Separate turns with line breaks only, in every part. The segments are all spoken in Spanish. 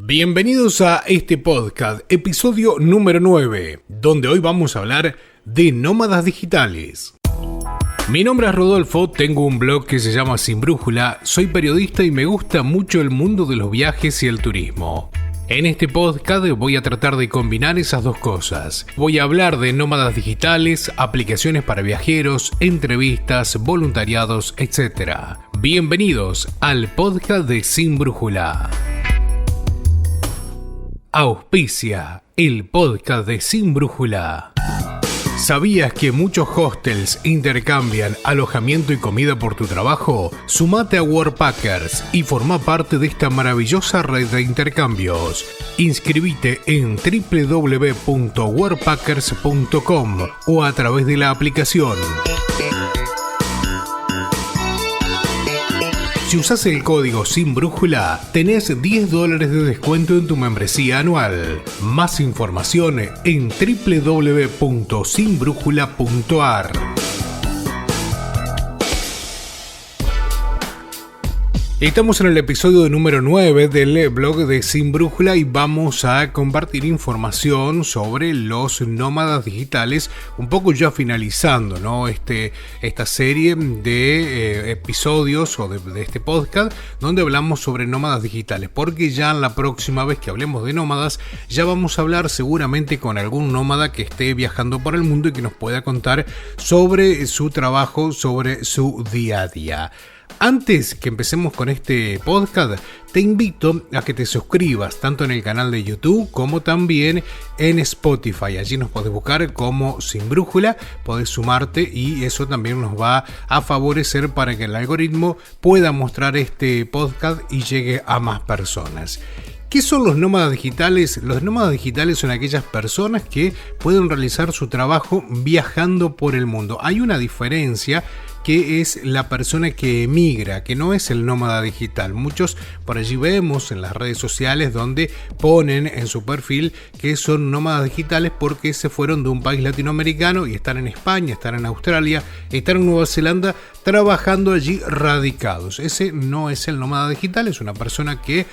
Bienvenidos a este podcast, episodio número 9, donde hoy vamos a hablar de nómadas digitales. Mi nombre es Rodolfo, tengo un blog que se llama Sin Brújula, soy periodista y me gusta mucho el mundo de los viajes y el turismo. En este podcast voy a tratar de combinar esas dos cosas. Voy a hablar de nómadas digitales, aplicaciones para viajeros, entrevistas, voluntariados, etc. Bienvenidos al podcast de Sin Brújula. Auspicia el podcast de Sin Brújula. ¿Sabías que muchos hostels intercambian alojamiento y comida por tu trabajo? Sumate a Workpackers y forma parte de esta maravillosa red de intercambios. Inscribite en www.workpackers.com o a través de la aplicación. Si usas el código Sin Brújula, tenés $10 de descuento en tu membresía anual. Más información en www.sinbrújula.ar. Estamos en el episodio número 9 del blog de Sin Brújula y vamos a compartir información sobre los nómadas digitales, un poco ya finalizando, ¿no? Esta serie de episodios o de este podcast donde hablamos sobre nómadas digitales, porque ya la próxima vez que hablemos de nómadas ya vamos a hablar seguramente con algún nómada que esté viajando por el mundo y que nos pueda contar sobre su trabajo, sobre su día a día. Antes que empecemos con este podcast, te invito a que te suscribas tanto en el canal de YouTube como también en Spotify. Allí nos podés buscar como Sin Brújula, podés sumarte y eso también nos va a favorecer para que el algoritmo pueda mostrar este podcast y llegue a más personas. ¿Qué son los nómadas digitales? Los nómadas digitales son aquellas personas que pueden realizar su trabajo viajando por el mundo. Hay una diferencia, que es la persona que emigra, que no es el nómada digital. Muchos por allí vemos en las redes sociales donde ponen en su perfil que son nómadas digitales porque se fueron de un país latinoamericano y están en España, están en Australia, están en Nueva Zelanda trabajando allí radicados. Ese no es el nómada digital, es una persona que,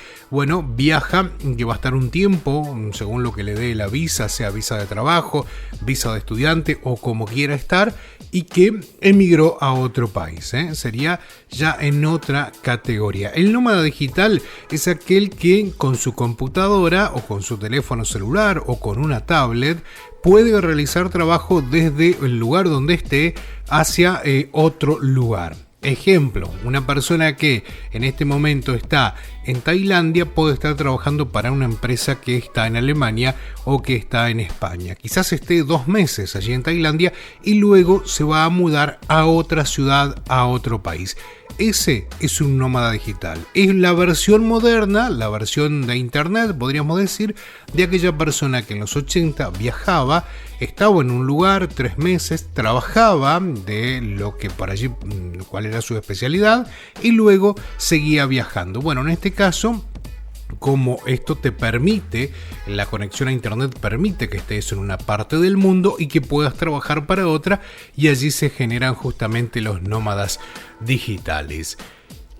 viaja, que va a estar un tiempo, según lo que le dé la visa, sea visa de trabajo, visa de estudiante o como quiera estar, y que emigró a otro país, sería ya en otra categoría. El nómada digital es aquel que con su computadora o con su teléfono celular o con una tablet puede realizar trabajo desde el lugar donde esté hacia otro lugar. Ejemplo, una persona que en este momento está en Tailandia puede estar trabajando para una empresa que está en Alemania o que está en España. Quizás esté 2 meses allí en Tailandia y luego se va a mudar a otra ciudad, a otro país. Ese es un nómada digital. Es la versión moderna, la versión de internet, podríamos decir, de aquella persona que en los 80 viajaba, estaba en un lugar 3 meses, trabajaba de lo que por allí, cuál era su especialidad, y luego seguía viajando. Bueno, en este caso, como esto te permite, la conexión a internet permite que estés en una parte del mundo y que puedas trabajar para otra, y allí se generan justamente los nómadas digitales.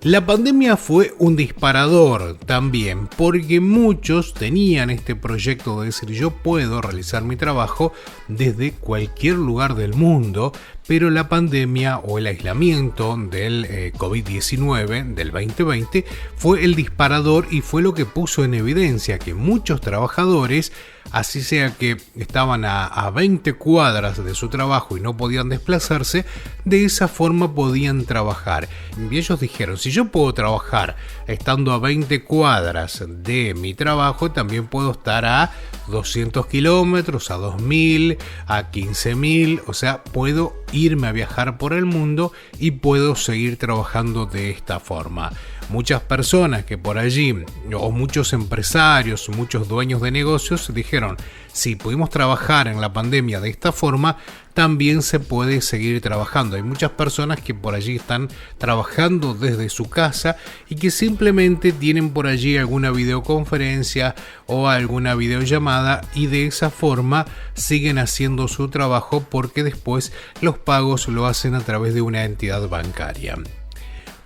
La pandemia fue un disparador también, porque muchos tenían este proyecto de decir yo puedo realizar mi trabajo desde cualquier lugar del mundo, pero la pandemia o el aislamiento del COVID-19 del 2020 fue el disparador y fue lo que puso en evidencia que muchos trabajadores, así sea que estaban a 20 cuadras de su trabajo y no podían desplazarse, de esa forma podían trabajar. Y ellos dijeron, si yo puedo trabajar estando a 20 cuadras de mi trabajo, también puedo estar a 200 kilómetros, a 2000, a 15.000, o sea, puedo irme a viajar por el mundo y puedo seguir trabajando de esta forma. Muchas personas que por allí, o muchos empresarios, muchos dueños de negocios dijeron, si pudimos trabajar en la pandemia de esta forma, también se puede seguir trabajando. Hay muchas personas que por allí están trabajando desde su casa y que simplemente tienen por allí alguna videoconferencia o alguna videollamada y de esa forma siguen haciendo su trabajo porque después los pagos lo hacen a través de una entidad bancaria.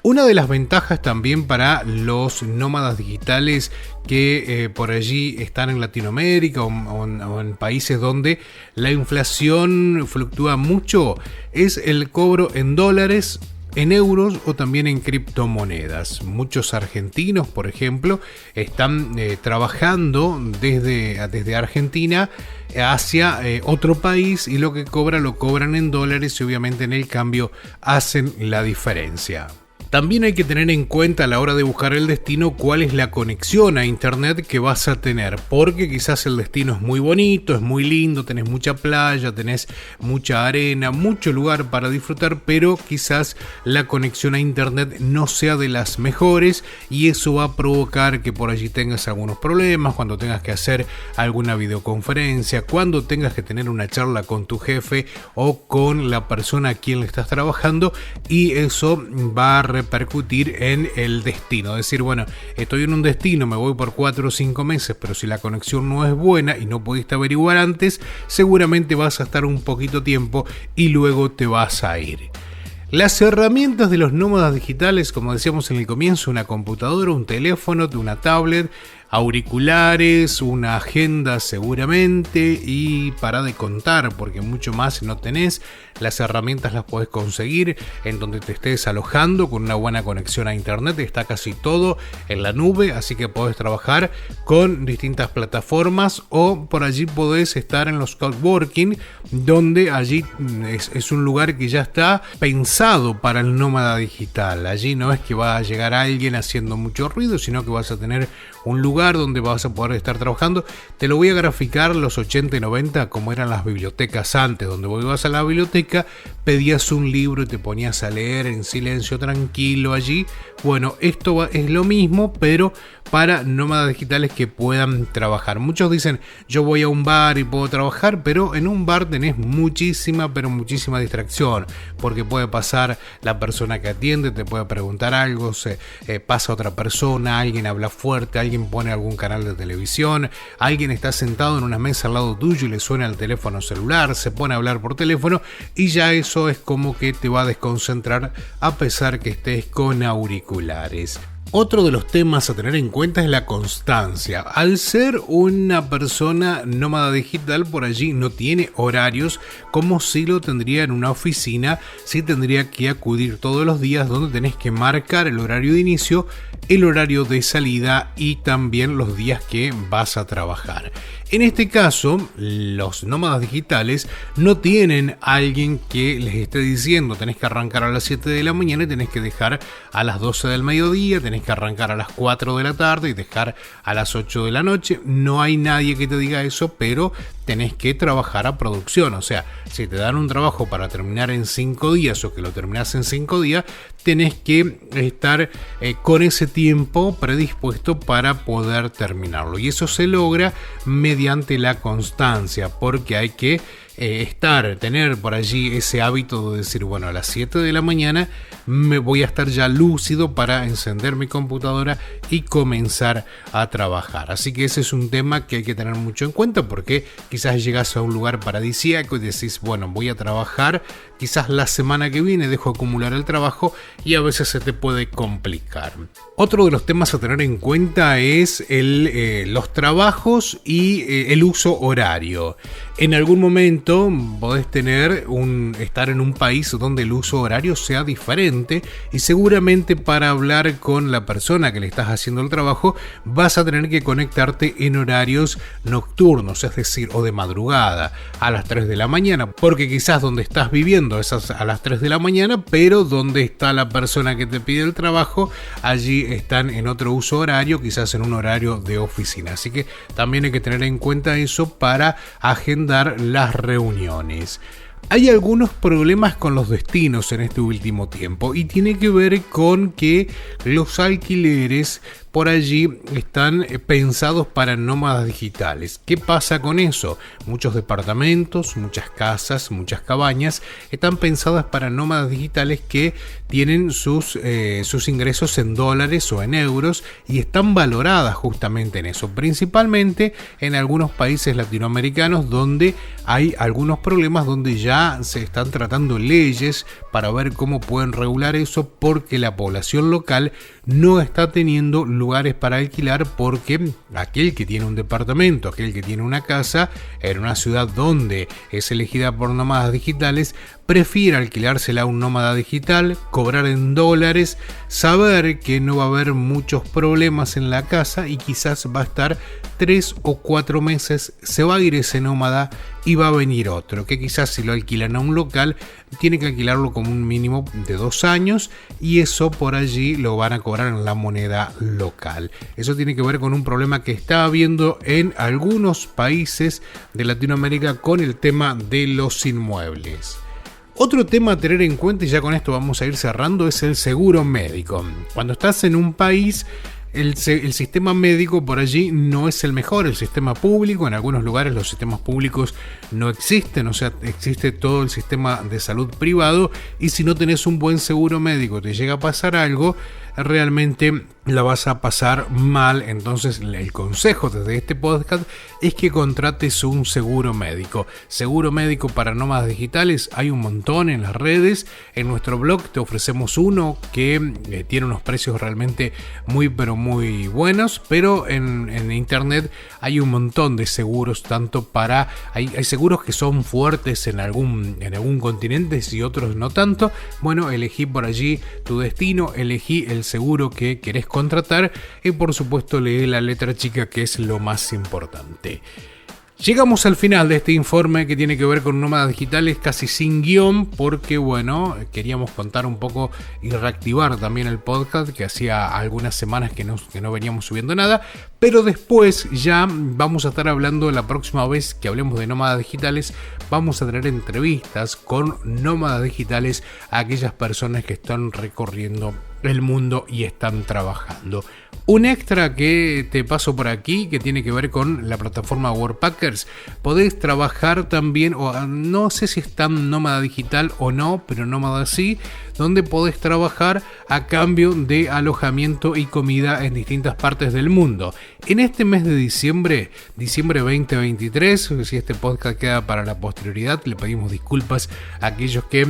Una de las ventajas también para los nómadas digitales que por allí están en Latinoamérica o en países donde la inflación fluctúa mucho es el cobro en dólares, en euros o también en criptomonedas. Muchos argentinos, por ejemplo, están trabajando desde Argentina hacia otro país y lo que lo cobran en dólares y obviamente en el cambio hacen la diferencia. También hay que tener en cuenta a la hora de buscar el destino cuál es la conexión a internet que vas a tener, porque quizás el destino es muy bonito, es muy lindo, tenés mucha playa, tenés mucha arena, mucho lugar para disfrutar, pero quizás la conexión a internet no sea de las mejores y eso va a provocar que por allí tengas algunos problemas cuando tengas que hacer alguna videoconferencia, cuando tengas que tener una charla con tu jefe o con la persona a quien le estás trabajando, y eso va a repercutir en el destino. Es decir, bueno, estoy en un destino, me voy por 4 o 5 meses, pero si la conexión no es buena y no pudiste averiguar antes, seguramente vas a estar un poquito tiempo y luego te vas a ir. Las herramientas de los nómadas digitales, como decíamos en el comienzo, una computadora, un teléfono, una tablet, auriculares, una agenda seguramente, y para de contar porque mucho más no tenés. Las herramientas las podés conseguir en donde te estés alojando con una buena conexión a internet. Está casi todo en la nube, así que podés trabajar con distintas plataformas o por allí podés estar en los coworking, donde allí es un lugar que ya está pensado para el nómada digital. Allí no es que va a llegar alguien haciendo mucho ruido, sino que vas a tener un lugar donde vas a poder estar trabajando. Te lo voy a graficar los 80 y 90 como eran las bibliotecas antes, donde vos ibas a la biblioteca, pedías un libro y te ponías a leer en silencio tranquilo allí. Bueno, esto es lo mismo, pero para nómadas digitales que puedan trabajar. Muchos dicen, yo voy a un bar y puedo trabajar, pero en un bar tenés muchísima distracción, porque puede pasar la persona que atiende, te puede preguntar algo, pasa otra persona, alguien habla fuerte, alguien pone algún canal de televisión, alguien está sentado en una mesa al lado tuyo y le suena el teléfono celular, se pone a hablar por teléfono y ya eso es como que te va a desconcentrar a pesar que estés con auriculares. Otro de los temas a tener en cuenta es la constancia. Al ser una persona nómada digital, por allí no tiene horarios como si lo tendría en una oficina. Sí tendría que acudir todos los días, donde tenés que marcar el horario de inicio, el horario de salida y también los días que vas a trabajar. En este caso, los nómadas digitales no tienen a alguien que les esté diciendo tenés que arrancar a las 7 de la mañana y tenés que dejar a las 12 del mediodía, tenés que arrancar a las 4 de la tarde y dejar a las 8 de la noche. No hay nadie que te diga eso, pero tenés que trabajar a producción. O sea, si te dan un trabajo para terminar en 5 días o que lo terminás en 5 días, tenés que estar con ese tiempo predispuesto para poder terminarlo. Y eso se logra mediante la constancia, porque hay que tener por allí ese hábito de decir, bueno, a las 7 de la mañana me voy a estar ya lúcido para encender mi computadora y comenzar a trabajar. Así que ese es un tema que hay que tener mucho en cuenta, porque quizás llegas a un lugar paradisíaco y decís, bueno, voy a trabajar, quizás la semana que viene dejo acumular el trabajo y a veces se te puede complicar. Otro de los temas a tener en cuenta es los trabajos y el uso horario. En algún momento podés estar en un país donde el uso horario sea diferente y seguramente para hablar con la persona que le estás haciendo el trabajo vas a tener que conectarte en horarios nocturnos, es decir, o de madrugada a las 3 de la mañana, porque quizás donde estás viviendo es a las 3 de la mañana, pero donde está la persona que te pide el trabajo, allí están en otro uso horario, quizás en un horario de oficina. Así que también hay que tener en cuenta eso para agendar las reuniones. Hay algunos problemas con los destinos en este último tiempo y tiene que ver con que los alquileres por allí están pensados para nómadas digitales. ¿Qué pasa con eso? Muchos departamentos, muchas casas, muchas cabañas están pensadas para nómadas digitales que tienen sus ingresos en dólares o en euros y están valoradas justamente en eso, principalmente en algunos países latinoamericanos donde hay algunos problemas, donde ya se están tratando leyes para ver cómo pueden regular eso, porque la población local no está teniendo lugares para alquilar, porque aquel que tiene un departamento, aquel que tiene una casa en una ciudad donde es elegida por nómadas digitales, prefiere alquilársela a un nómada digital, cobrar en dólares, saber que no va a haber muchos problemas en la casa y quizás va a estar 3 o 4 meses, se va a ir ese nómada y va a venir otro, que quizás si lo alquilan a un local, tiene que alquilarlo como un mínimo de 2 años y eso por allí lo van a cobrar en la moneda local. Eso tiene que ver con un problema que está habiendo en algunos países de Latinoamérica con el tema de los inmuebles. Otro tema a tener en cuenta, y ya con esto vamos a ir cerrando, es el seguro médico. Cuando estás en un país, el sistema médico por allí no es el mejor, el sistema público. En algunos lugares los sistemas públicos no existen, o sea, existe todo el sistema de salud privado, y si no tenés un buen seguro médico, te llega a pasar algo, realmente la vas a pasar mal. Entonces el consejo desde este podcast es que contrates un seguro médico. Seguro médico para nómadas digitales hay un montón en las redes. En nuestro blog te ofrecemos uno que tiene unos precios realmente muy pero muy buenos, pero en internet hay un montón de seguros, tanto para hay seguros que son fuertes en algún continente y otros no tanto. Bueno, elegí por allí tu destino, elegí el seguro que querés contratar y por supuesto lee la letra chica, que es lo más importante. Llegamos al final de este informe que tiene que ver con nómadas digitales, casi sin guión, porque bueno, queríamos contar un poco y reactivar también el podcast, que hacía algunas semanas que no veníamos subiendo nada, pero después ya vamos a estar hablando, la próxima vez que hablemos de nómadas digitales, vamos a tener entrevistas con nómadas digitales a aquellas personas que están recorriendo el mundo y están trabajando. Un extra que te paso por aquí, que tiene que ver con la plataforma Workpackers. Podés trabajar también, o no sé si es tan nómada digital o no, pero nómada sí, donde podés trabajar a cambio de alojamiento y comida en distintas partes del mundo. En este mes de diciembre 2023, si este podcast queda para la posterioridad, le pedimos disculpas a aquellos que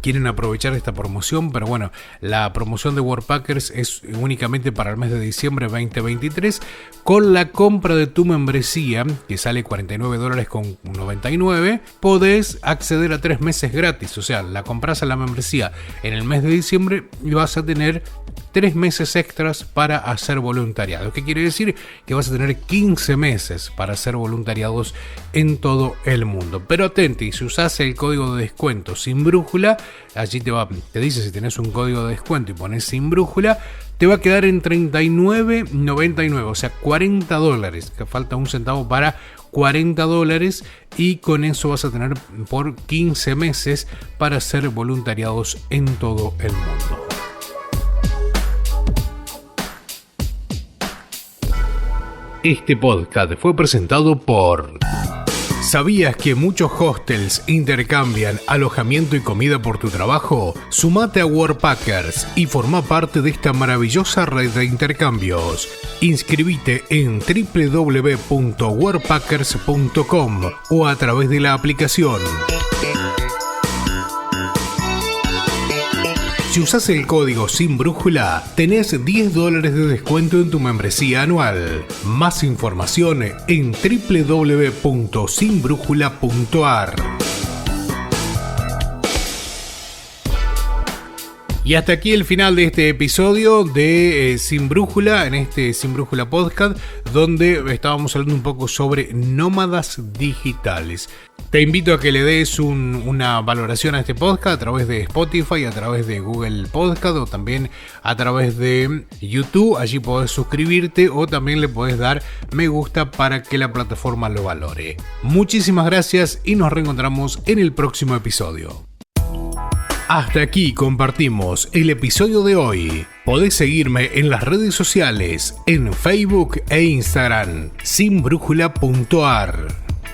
quieren aprovechar esta promoción, pero bueno, la promoción de Workpackers es únicamente para el mes de diciembre 2023. Con la compra de tu membresía, que sale $49.99, podés acceder a 3 meses gratis. O sea, la compras a la membresía en el mes de diciembre y vas a tener 3 meses extras para hacer voluntariado. ¿Qué quiere decir? Que vas a tener 15 meses para hacer voluntariados en todo el mundo. Pero atenti, si usás el código de descuento Sin Brújula, allí te dice, si tenés un código de descuento y pones Sin Brújula, te va a quedar en $39.99, o sea, $40, que falta un centavo para $40, y con eso vas a tener por 15 meses para hacer voluntariados en todo el mundo. Este podcast fue presentado por... ¿Sabías que muchos hostels intercambian alojamiento y comida por tu trabajo? Sumate a Workpackers y forma parte de esta maravillosa red de intercambios. Inscribite en www.workpackers.com o a través de la aplicación. Si usas el código Sin Brújula, tenés $10 de descuento en tu membresía anual. Más información en www.sinbrújula.ar. Y hasta aquí el final de este episodio de Sin Brújula, en este Sin Brújula podcast, donde estábamos hablando un poco sobre nómadas digitales. Te invito a que le des una valoración a este podcast a través de Spotify, a través de Google Podcast o también a través de YouTube. Allí podés suscribirte o también le podés dar me gusta para que la plataforma lo valore. Muchísimas gracias y nos reencontramos en el próximo episodio. Hasta aquí compartimos el episodio de hoy. Podés seguirme en las redes sociales, en Facebook e Instagram, sinbrújula.ar.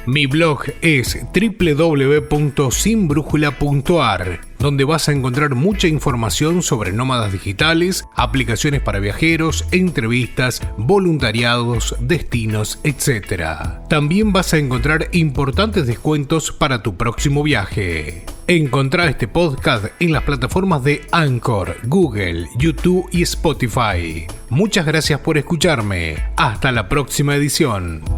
Mi blog es www.sinbrújula.ar, donde vas a encontrar mucha información sobre nómadas digitales, aplicaciones para viajeros, entrevistas, voluntariados, destinos, etc. También vas a encontrar importantes descuentos para tu próximo viaje. Encontrá este podcast en las plataformas de Anchor, Google, YouTube y Spotify. Muchas gracias por escucharme. Hasta la próxima edición.